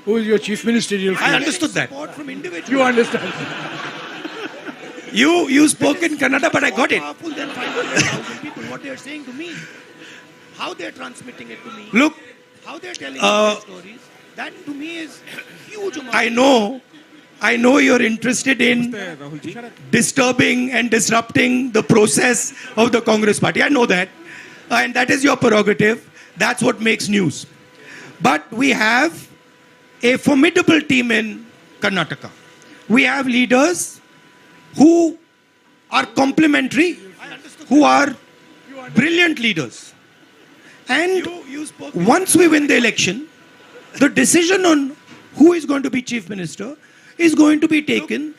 who is your chief ministerial? I understood that. From individuals. You understand? You spoke in Kannada, but I got it. Powerful than 500,000 people. What they are saying to me, how they are transmitting it to me, Look, how they are telling me their stories. That to me is huge amount. I know you're interested in disturbing and disrupting the process of the Congress party. I know that. And that is your prerogative. That's what makes news. But we have a formidable team in Karnataka. We have leaders who are complementary, who are brilliant leaders. And once we win the election, the decision on who is going to be chief minister is going to be taken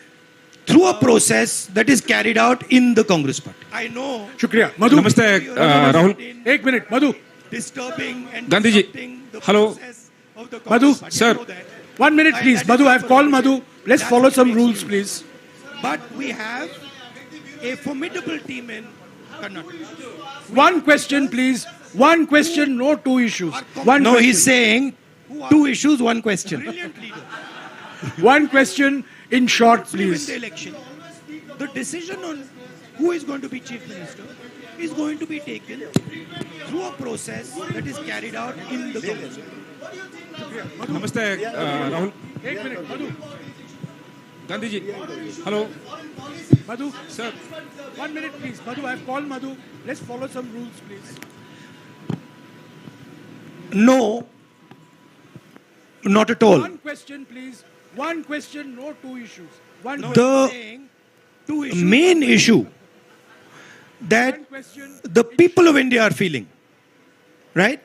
through a process that is carried out in the Congress party. I know. Shukriya. Madhu. Namaste, Rahul. 1 minute, Madhu. Disturbing and Gandhiji. disrupting the Hello. process of the Madhu. Congress party. Sir. I know that. 1 minute, please. Madhu, I have called Madhu. Let's follow some rules, please. But we have a formidable team in Karnataka. One question, please. One question, no two issues. No, he's saying 2 issues, 1 question. One question in short, Once we win please. the election, the decision on who is going to be chief minister is going to be taken through a process that is carried out in the Congress. Namaste, Rahul. 1 minute, Madhu. Gandhiji. Hello. Madhu, Sir. 1 minute, please. Madhu, I have called Madhu. Let's follow some rules, please. No, not at all. One question, please. One question, no two issues. One The main issue that question. the people of India are feeling, right?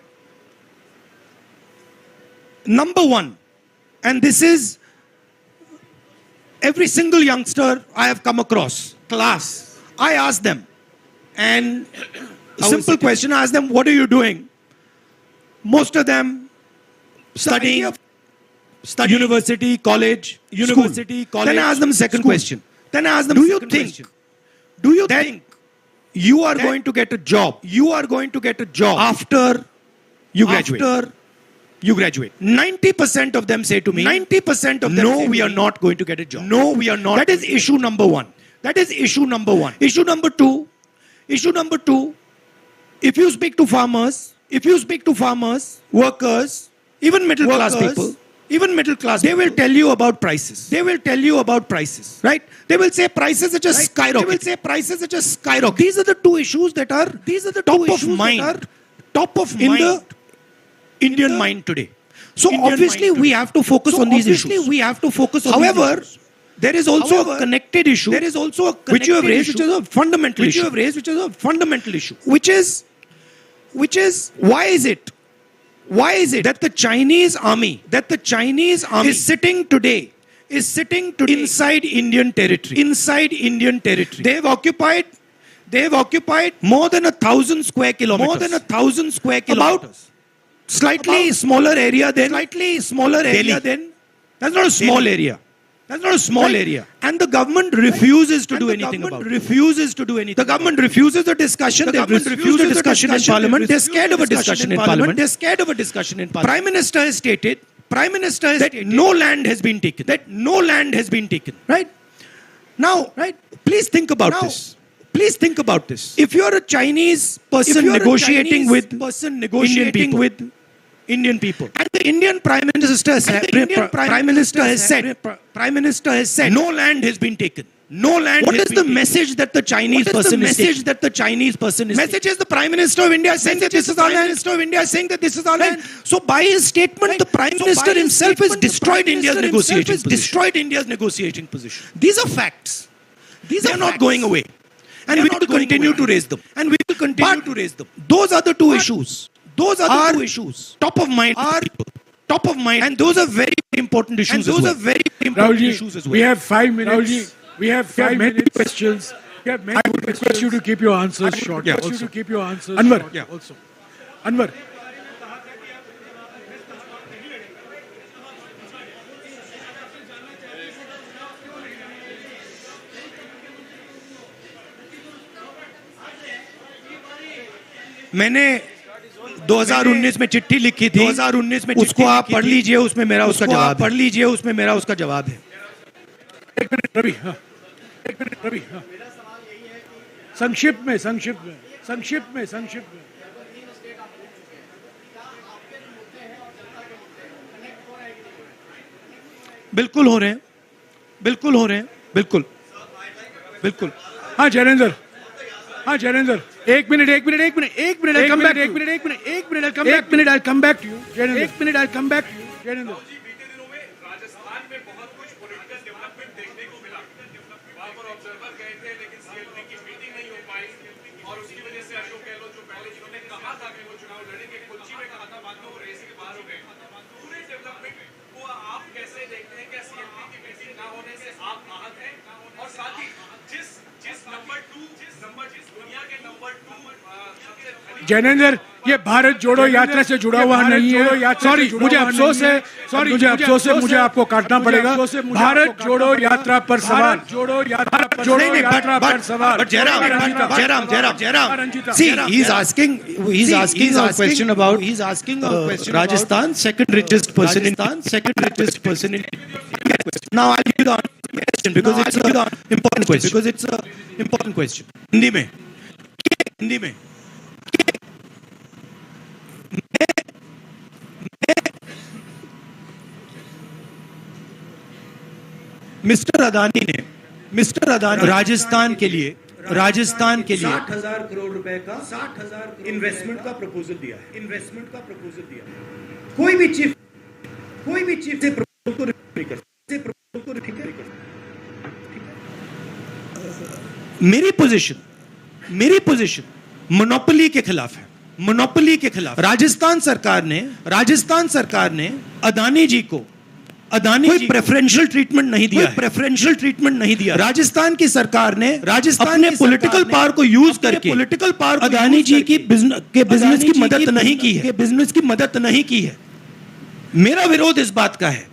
Number one, and this is every single youngster I have come across, class, I ask them, and a simple question, I ask them, what are you doing? Most of them studying, university, college, school. Then I ask them second question. Then I ask them, do you think you are going to get a job? You are going to get a job after you graduate. 90% of them say to me, 90% of them no, we are not going to get a job. No, we are not. That is issue number one. Issue number two, if you speak to farmers, workers, even middle class people, they will tell you about prices. Right? They will say prices are just skyrocketing. These are the two issues that are top of mind in the Indian mind today. So obviously we have to focus on these issues. However, there is also a connected issue which you have raised, which is a fundamental issue. Which is why is it that the Chinese army is sitting today inside Indian territory. They have occupied more than 1,000 square kilometers. About slightly smaller area than Delhi. That's not a small area. And the government refuses to do anything about it. The government refuses a discussion. They refused a discussion in Parliament. They're scared of a discussion in Parliament. Prime Minister has stated that no land has been taken. Right? Now, please think about this. If you are a Chinese person negotiating with Indian people, and the Indian Prime Minister has said, no land has been taken. What is the message that the Chinese person is saying? Message is the Prime Minister of India saying that this is our land. So by his statement, the Prime Minister himself has destroyed India's negotiating position. These are facts. These are not going away. And we will continue to raise them. Those are the two issues. Top of mind. And those are very important issues as well. We have 5 minutes. We have many questions. I would request you to keep your answers short. Anwar. Also. Anwar. 2019 में चिट्ठी लिखी थी, 2019 में उसको आप पढ़ लीजिए, उसमें मेरा उसका जवाब पढ़ लीजिए, उसमें मेरा उसका जवाब है। एक मिनट रवि, हाँ, एक मिनट रवि, हाँ, संक्षिप्त में, संक्षिप्त में, संक्षिप्त में, संक्षिप्त में। बिल्कुल हो रहे हैं, बिल्कुल हो रहे हैं, बिल्कुल बिल्कुल। हाँ जयेंद्र, हाँ जयेंद्र, एक मिनट, एक मिनट, एक मिनट, एक मिनट, कम बैक, एक मिनट, एक मिनट, एक मिनट, एक minute, I come back to you Jayendra, एक minute, I come back to you Jayendra. बीते दिनों में राजस्थान में बहुत कुछ पॉलिटिकल डेवलपमेंट देखने को मिला। वहां पर ऑब्जर्वर गए थे, लेकिन सीएलपी की मीटिंग नहीं हो पाई और उसकी वजह से अशोक गहलोत जो पहले जिन्होंने कहा था कि वो चुनाव लड़ेंगे, कोच्चि में कहा था, बाद में वो रेस के बाहर हो गए। पूरे डेवलपमेंट को आप कैसे देखते हैं? क्या सीएलपी की मीटिंग ना होने से आप आहत हैं? और साथ ही जिस नंबर 2 दुनिया के नंबर 2 जयेंद्र, ये भारत जोड़ो यात्रा से जुड़ा हुआ नहीं है। सॉरी, मुझे अफसोस है, सॉरी मुझे अफसोस है, मुझे आपको काटना पड़ेगा। भारत जोड़ो यात्रा पर सवाल, जोड़ो यात्रा पर सवाल। Jairam, see, he's asking a question about Rajasthan, second richest person in. Now I'll give you the question because it's an important question. Hindi में मिस्टर अदानी राजस्थान के लिए 60,000 करोड़ रुपए का इन्वेस्टमेंट का प्रपोजल दिया है। कोई भी चीफ से प्रपोजल को रिफर कर मेरी पोजीशन मोनोपोली के खिलाफ है। राजस्थान सरकार ने अदानी जी को कोई प्रेफरेंशियल ट्रीटमेंट नहीं दिया। राजस्थान की सरकार ने अपने पॉलिटिकल पावर को यूज करके अदानी जी की बिजनेस की मदद नहीं की है। मेरा विरोध इस बात का है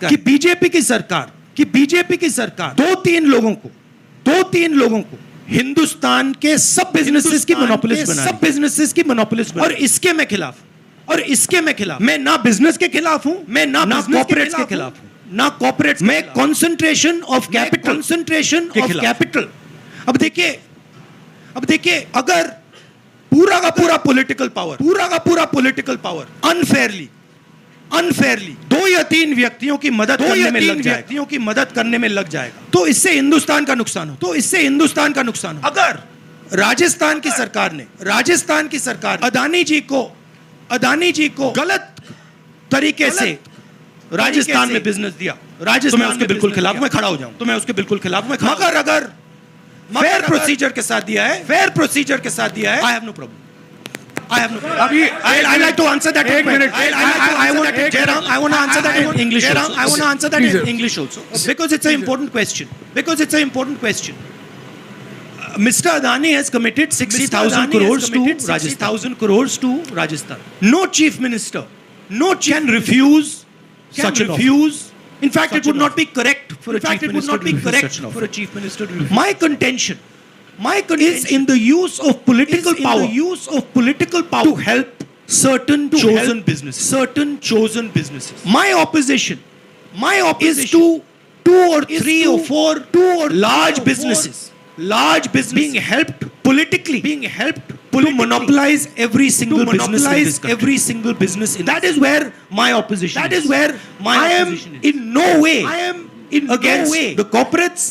कि बीजेपी की सरकार दो तीन लोगों को हिंदुस्तान के सब बिजनेसेस की मोनोपोलिस्ट और इसके मैं खिलाफ मैं ना बिजनेस के खिलाफ हूं, मैं ना कॉर्पोरेट्स के खिलाफ हूं, ना कॉर्पोरेट्स, मैं कंसंट्रेशन ऑफ कैपिटल। अब देखिए अगर पूरा का पूरा पॉलिटिकल पावर अनफेयरली 2 या 3 व्यक्तियों की मदद करने में लग जाएगा तो इससे हिंदुस्तान का नुकसान हो। अगर राजस्थान की सरकार अदानी जी को गलत तरीके से राजस्थान में बिजनेस दिया, तो मैं उसके बिल्कुल खिलाफ में खड़ा हो जाऊं। मगर अगर फेयर प्रोसीजर के साथ दिया है, आई हैव नो प्रॉब्लम। अभी I like to answer that. एक minute, I want to answer that in English. I want to answer that in English also because it's an important question. Mr. Adani has committed 60,000 crores to Rajasthan. No chief minister can refuse such an offer. In fact, it would not be correct for a chief minister to refuse. My contention is in the use of political power to help certain chosen businesses. My opposition is to 2 or 3 or 4 large businesses being helped politically to monopolize every single business in that is where my opposition I am in no way against the corporates,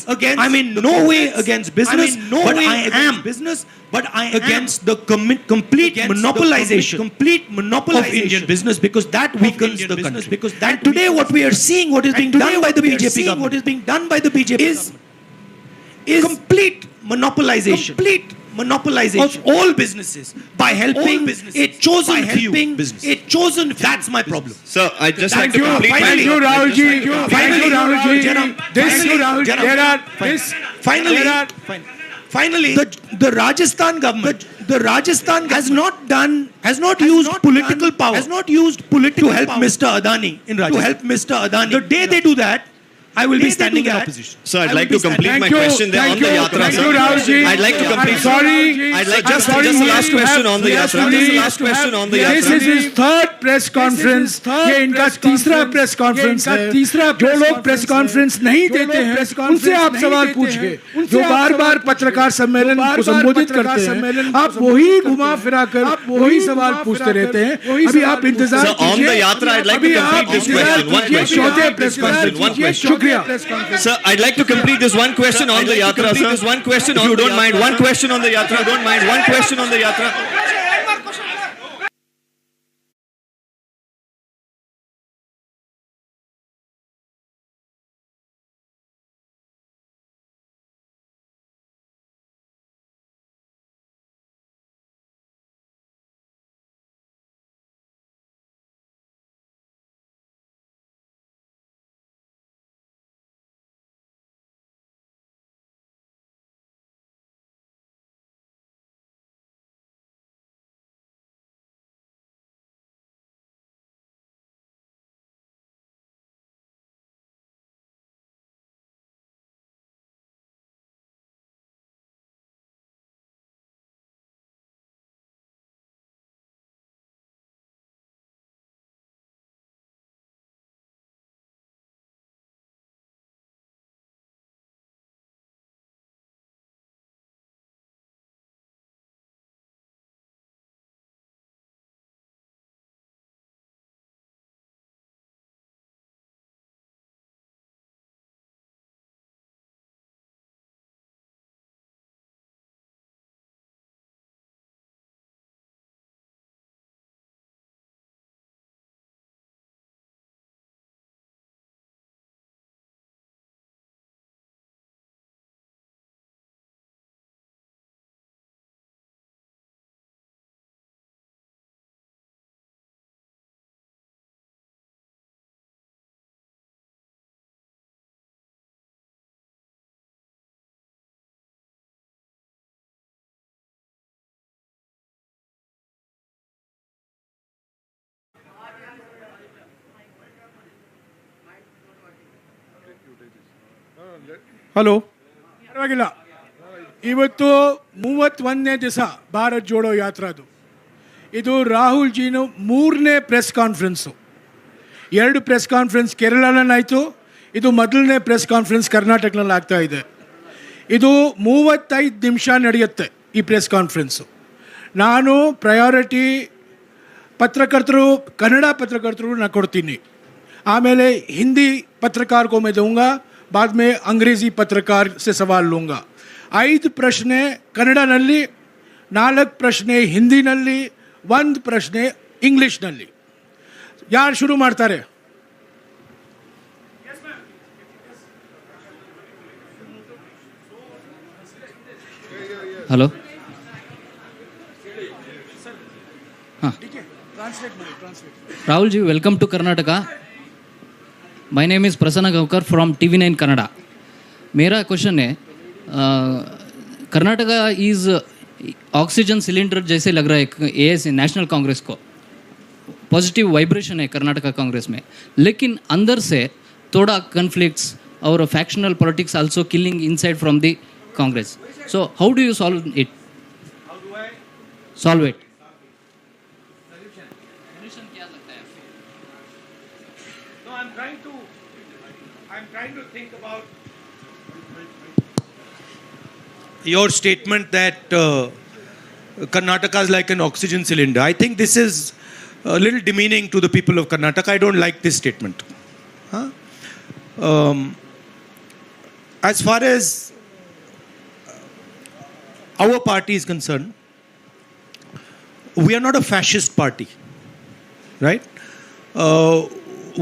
I'm in no way against business, but I am against the complete monopolization of Indian business because that weakens the country. And today what we are seeing, what is being done by the BJP is complete monopolization of all businesses by helping a chosen few. That's my problem. Sir, I just like Thank to you, complete thank you, Rahulji. Finally, the Rajasthan government has not used political power to help Mr. Adani in Rajasthan. The day they do that, I will be standing in opposition. So I'd like to complete my question there on the Yatra, Thank sir. you, Rahulji. I'd like to complete. I'm sorry. I'd like I'm just sorry, the he last has to question have- on the he has Yatra. to Just the leave. last question on the This Yatra. is his third press conference. ये इनका तीसरा press conference है। जो लोग press conference नहीं देते हैं उनसे आप सवाल पूछिए। जो बार बार पत्रकार सम्मेलन को संबोधित करते हैं आप वही घुमा फिरा कर वही सवाल पूछते रहते हैं। अभी आप इंतजार So on the Yatra, I'd like to complete this question. One question. चौथे प्रेस कॉन्फ्रेंस One question. शुक्रिया। Sir, I'd like to complete this one question on the Yatra, sir. This one question, if you don't mind, one question on the Yatra. Don't mind, one question on the Yatra. Hello ಪರವಾಗಿಲ್ಲ ಇವತ್ತು 31ನೇ ದಿವಸ ಭಾರತ್ ಜೋಡೋ ಯಾತ್ರಾದು ಇದು ರಾಹುಲ್ ಜಿನು 3ನೇ press conference 2 press conference ಕೇರಳನಲ್ಲಾಯಿತು ಇದು ಮೊದಲನೇ press conference ಕರ್ನಾಟಕನಲ್ಲಿ ಆಗ್ತಾ ಇದೆ ಇದು 35 ನಿಮಿಷ ನಡೆಯುತ್ತೆ ಈ ಪ್ರೆಸ್ ಕಾನ್ಫರೆನ್ಸು ನಾನು ಪ್ರಯಾರಿಟಿ ಪತ್ರಕರ್ತರು ಕನ್ನಡ ಪತ್ರಕರ್ತರು ನಾನು ಕೊಡ್ತೀನಿ ಆಮೇಲೆ ಹಿಂದಿ पत्रकार को मैं दूंगा बाद में अंग्रेजी पत्रकार से सवाल लूँगा 5 ಪ್ರಶ್ನೆ ಕನ್ನಡನಲ್ಲಿ 4 ಪ್ರಶ್ನೆ ಹಿಂದಿನಲ್ಲಿ 1 ಪ್ರಶ್ನೆ ಇಂಗ್ಲಿಷ್ನಲ್ಲಿ ಯಾರು ಶುರು ಮಾಡ್ತಾರೆ हेलो हाँ Rahul ji welcome to Karnataka my name is Prasanna Gaonkar from TV9 Kannada मेरा क्वेश्चन है कर्नाटका इज़ ऑक्सीजन सिलेंडर जैसे लग रहा है AS नेशनल कांग्रेस को पॉजिटिव वाइब्रेशन है कर्नाटका कांग्रेस में लेकिन अंदर से थोड़ा कन्फ्लिक्ट्स और factional politics also killing inside from the Congress so how do you solve it solve it I'm trying to think about your statement that Karnataka is like an oxygen cylinder. I think this is a little demeaning to the people of Karnataka. I don't like this statement. Huh? As far as our party is concerned, we are not a fascist party, right?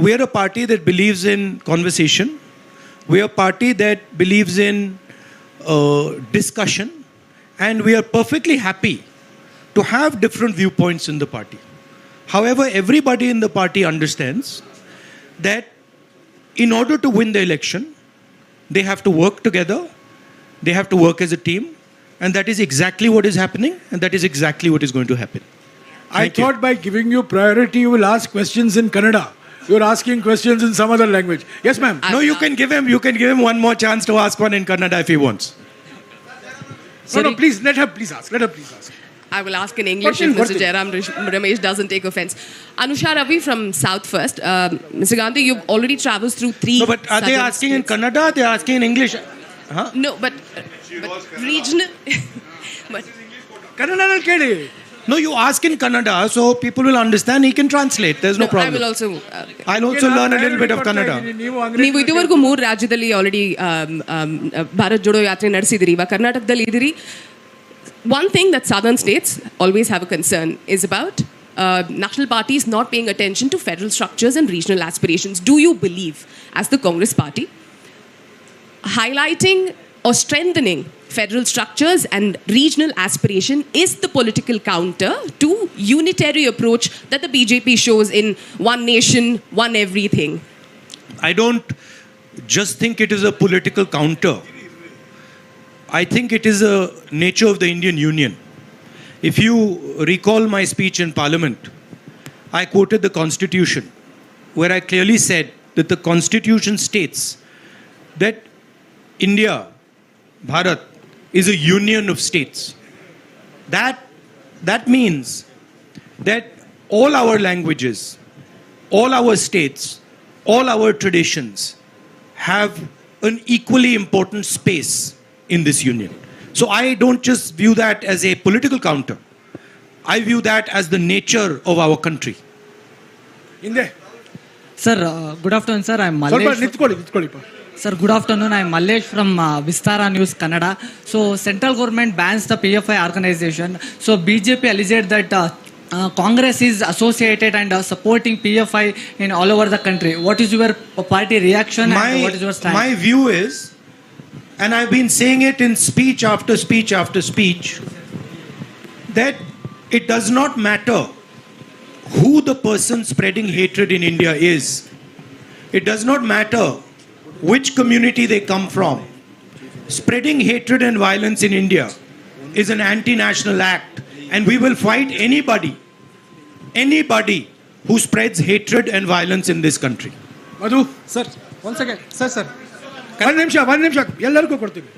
We are a party that believes in conversation. We are a party that believes in discussion. And we are perfectly happy to have different viewpoints in the party. However, everybody in the party understands that in order to win the election, they have to work together. They have to work as a team. And that is exactly what is happening. And that is exactly what is going to happen. I thought by giving you priority, you will ask questions in Kannada. You're asking questions in some other language. Yes, ma'am. No, you can give him one more chance to ask one in Kannada if he wants. No, please, let her please ask. I will ask in English if Mr. Jairam Ramesh doesn't take offense. Anusha Ravi from South first. Mr. Gandhi, you've already traveled through 3. No, but are they asking in Kannada? They are asking in English. Huh? No, but regional. But Kannada keli. No, you ask in Kannada, so people will understand. He can translate. There's no problem. I'll also learn a little bit of Kannada. ನೀವು ಇದುವರೆಗೂ 3 ರಾಜ್ಯದಲ್ಲಿ already Bharat Jodo ಯಾತ್ರೆ ನಡೆಸಿದಿರಿ. ಇವಾಗ ಕರ್ನಾಟಕದಲ್ಲಿ ಇದ್ದೀರಿ. One thing that southern states always have a concern is about national parties not paying attention to federal structures and regional aspirations. Do you believe, as the Congress party, highlighting or strengthening federal structures and regional aspiration is the political counter to unitary approach that the BJP shows in one nation, one everything? I don't just think it is a political counter. I think it is a nature of the Indian Union. If you recall my speech in Parliament, I quoted the Constitution, where I clearly said that the Constitution states that India, Bharat, is a union of states. That means that all our languages, all our states, all our traditions have an equally important space in this union. So I don't just view that as a political counter. I view that as the nature of our country. Inde. Sir, good afternoon, sir. I'm Mallesh. ನಿತ್ಕೊಳ್ಳಿ. Sir, good afternoon. I'm Mallesh from Vistara News, Kannada. So, central government bans the PFI organization. So, BJP alleged that Congress is associated and supporting PFI in all over the country. What is your party reaction and what is your stand? My view is, and I've been saying it in speech after speech after speech, that it does not matter who the person spreading hatred in India is. It does not matter which community they come from. Spreading hatred and violence in India is an anti-national act, and we will fight anybody who spreads hatred and violence in this country. Madhu, sir ಒಂದು second sir ಒಂದು ನಿಮಿಷ ಎಲ್ಲರಿಗೂ ಕೊಡ್ತೀವಿ.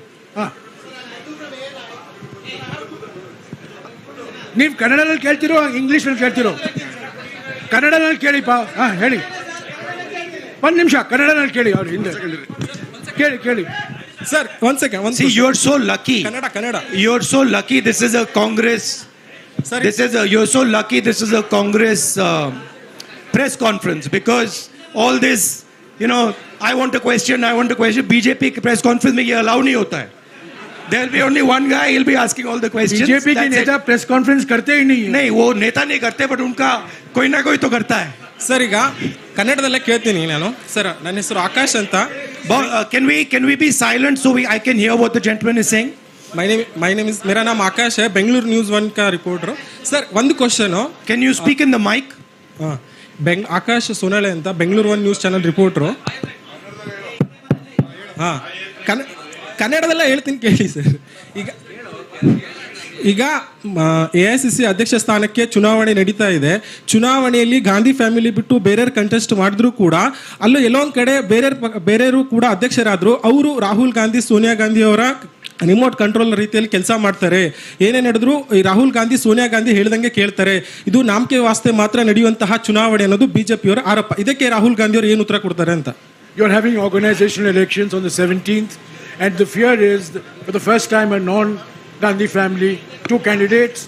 ನೀವು ಕನ್ನಡದಲ್ಲಿ ಕೇಳ್ತಿರೋ ಇಂಗ್ಲೀಷ್ನಲ್ಲಿ ಕೇಳ್ತಿರೋ? ಕನ್ನಡದಲ್ಲಿ ಕೇಳಿಪ್ಪ. ಹೇಳಿ. ಒಂದು ನಿಮಿಷ ಕನ್ನಡದಲ್ಲಿ ಕೇಳಿ. ಅವ್ರು ಹಿಂದೆ ಕೇಳಿ ಸರ್ ಒಂದು second. See, you're so lucky. Kannada. You're so lucky. This is a Congress. You're so lucky. This is a Congress press conference, because all this, I want a question. BJP press conference में ये allow नहीं होता है. There'll be only one guy. He'll be asking all the questions. BJP के नेता press conference करते ही नहीं है. नहीं, वो नेता नहीं करते, but उनका कोई ना कोई तो करता है. ಸರ್ ಈಗ ಕನ್ನಡದಲ್ಲೇ ಕೇಳ್ತೀನಿ ನಾನು. ಸರ್ ನನ್ನ ಹೆಸರು ಆಕಾಶ್ ಅಂತ. Can we be silent so I can hear what the gentleman is saying? My name is मेरा नाम आकाश है. बेंगलुरु न्यूज़ 1 का रिपोर्टर. सर ಒಂದು question. Can you speak in the mic? Akash Sonale ಅಂತ ಬೆಂಗಳೂರು 1 ನ್ಯೂಸ್ ಚಾನಲ್ ರಿಪೋರ್ಟರು. ಕನ್ನಡದಲ್ಲೇ ಹೇಳ್ತೀನಿ ಕೇಳಿ ಸರ್. ಈಗ AICC ಅಧ್ಯಕ್ಷ ಸ್ಥಾನಕ್ಕೆ ಚುನಾವಣೆ ನಡೀತಾ ಇದೆ. ಚುನಾವಣೆಯಲ್ಲಿ ಗಾಂಧಿ ಫ್ಯಾಮಿಲಿ ಬಿಟ್ಟು ಬೇರೆಯವ್ರು ಕಂಟೆಸ್ಟ್ ಮಾಡಿದ್ರು ಕೂಡ ಅಲ್ಲೂ ಎಲ್ಲೋ ಒಂದು ಕಡೆ ಬೇರೆಯವರು ಕೂಡ ಅಧ್ಯಕ್ಷರಾದರು. ಅವರು ರಾಹುಲ್ ಗಾಂಧಿ, ಸೋನಿಯಾ ಗಾಂಧಿ ಅವರ ರಿಮೋಟ್ ಕಂಟ್ರೋಲ್ ರೀತಿಯಲ್ಲಿ ಕೆಲಸ ಮಾಡ್ತಾರೆ. ಏನೇ ನಡೆದ್ರು ಈ ರಾಹುಲ್ ಗಾಂಧಿ, ಸೋನಿಯಾ ಗಾಂಧಿ ಹೇಳ್ದಂಗೆ ಕೇಳ್ತಾರೆ. ಇದು ನಾಮಕೆ ವಾಸ್ತೆ ಮಾತ್ರ ನಡೆಯುವಂತಹ ಚುನಾವಣೆ ಅನ್ನೋದು ಬಿಜೆಪಿಯವರ ಆರೋಪ. ಇದಕ್ಕೆ ರಾಹುಲ್ ಗಾಂಧಿ ಅವರು ಏನು ಉತ್ತರ ಕೊಡ್ತಾರೆ ಅಂತ? You are having organizational elections on the 17th, and the fear is that for the first time a non-Gandhi family, 2 candidates,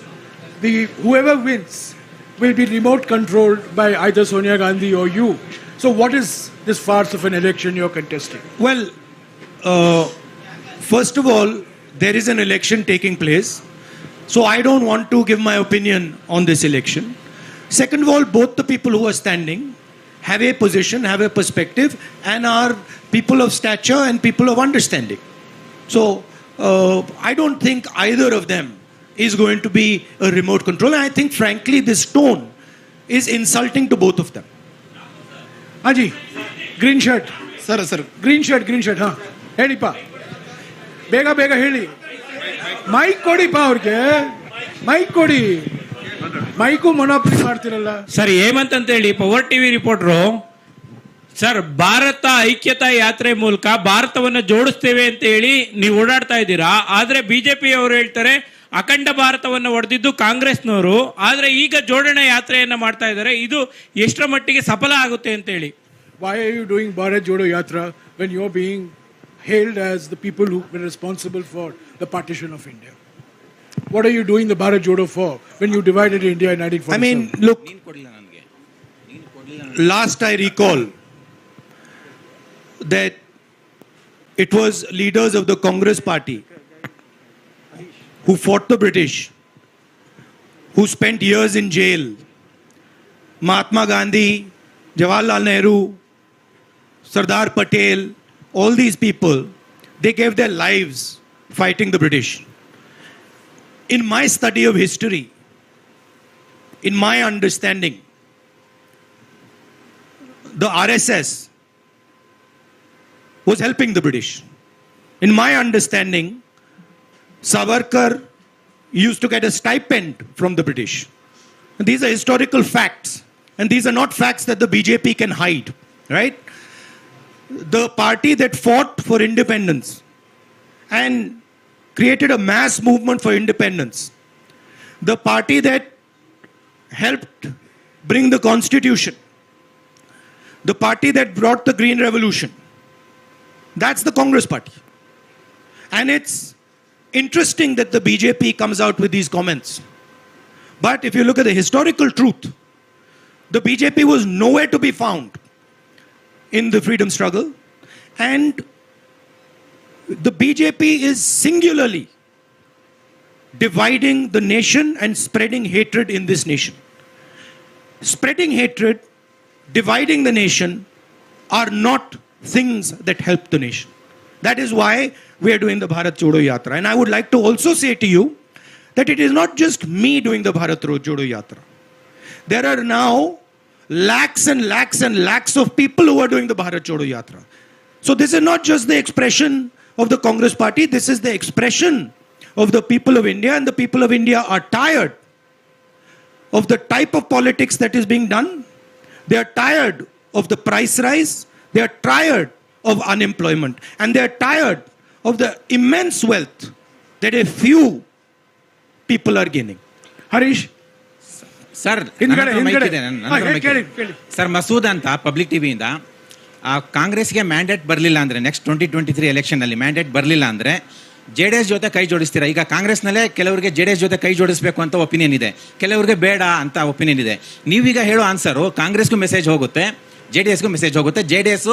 whoever wins will be remote controlled by either Sonia Gandhi or you. So what is this farce of an election you're contesting? Well, first of all, there is an election taking place. So I don't want to give my opinion on this election. Second of all, both the people who are standing have a position, have a perspective, and are people of stature and people of understanding. So I don't think either of them is going to be a remote control. And I think, frankly, this tone is insulting to both of them. Haji, green shirt. Sir. Green shirt, ha. Helipa. ಬೇಗ ಹೇಳಿ. Mic ಕೊಡಿಪ್ಪ ಅವ್ರಿಗೆ. Mic ಕೊಡಿ. Mike ಮೊನೋಪಲಿ ಮಾಡ್ತಿರಲ್ಲ. Sir Hemant ಅಂತ ಹೇಳಿ power TV reporter sir, Bharat ಐಕ್ಯತಾ ಯಾತ್ರೆ ಮೂಲಕ ಭಾರತವನ್ನು ಜೋಡಿಸ್ತೇವೆ ಅಂತ ಹೇಳಿ ನೀವು ಓಡಾಡ್ತಾ ಇದ್ದೀರಾ. ಆದ್ರೆ ಬಿಜೆಪಿ ಅವರು ಹೇಳ್ತಾರೆ ಅಖಂಡ ಭಾರತವನ್ನು ಒಡೆದಿದ್ದು ಕಾಂಗ್ರೆಸ್ನವರು, ಆದ್ರೆ ಈಗ ಜೋಡಣೆ ಯಾತ್ರೆಯನ್ನ ಮಾಡ್ತಾ ಇದ್ದಾರೆ. ಇದು ಎಷ್ಟರ ಮಟ್ಟಿಗೆ ಸಫಲ ಆಗುತ್ತೆ ಅಂತ ಹೇಳಿ. Why are you doing Bharat Jodo Yatra when you're being hailed as the people who were responsible for the partition of India? What are you doing the Bharat Jodo for when you divided India in 1947? I mean, look, last I recall that it was leaders of the Congress party who fought the British, who spent years in jail. Mahatma Gandhi, Jawaharlal Nehru, Sardar Patel, all these people, they gave their lives fighting the British. In my study of history, in my understanding, the RSS was helping the British. In my understanding, Savarkar used to get a stipend from the British. And these are historical facts. And these are not facts that the BJP can hide, right? The party that fought for independence and created a mass movement for independence, the party that helped bring the constitution, the party that brought the Green Revolution, that's the Congress party. And it's interesting that the BJP comes out with these comments. But if you look at the historical truth, the BJP was nowhere to be found in the freedom struggle, and the BJP is singularly dividing the nation and spreading hatred in this nation. Spreading hatred, dividing the nation are not things that help the nation. That is why we are doing the Bharat Jodo Yatra. And I would like to also say to you that it is not just me doing the Bharat Jodo Yatra. There are now lakhs and lakhs and lakhs of people who are doing the Bharat Jodo Yatra. So this is not just the expression of the Congress party, this is the expression of the people of India, and the people of India are tired of the type of politics that is being done. They are tired of the price rise, they are tired of unemployment, and they are tired of the immense wealth that a few people are gaining. Harish, sir, sir Masood ಅಂತ public ಟಿವಿಯಿಂದ ಕಾಂಗ್ರೆಸ್ಗೆ mandate ಬರಲಿಲ್ಲ ಅಂದರೆ next 2023 ಎಲೆಕ್ಷನಲ್ಲಿ mandate ಬರಲಿಲ್ಲ ಅಂದರೆ JDS ಜೊತೆ ಕೈ ಜೋಡಿಸ್ತೀರಾ? ಈಗ ಕಾಂಗ್ರೆಸ್ನಲ್ಲೇ ಕೆಲವರಿಗೆ JDS ಜೊತೆ ಕೈ ಜೋಡಿಸಬೇಕು ಅಂತ ಒಪಿನಿಯನ್ ಇದೆ, ಕೆಲವರಿಗೆ ಬೇಡ ಅಂತ ಒಪಿನಿಯನ್ ಇದೆ. ನೀವೀಗ ಹೇಳೋ ಆನ್ಸರು ಕಾಂಗ್ರೆಸ್ಗೂ ಮೆಸೇಜ್ ಹೋಗುತ್ತೆ, JDSಗೂ ಮೆಸೇಜ್ ಹೋಗುತ್ತೆ. JDS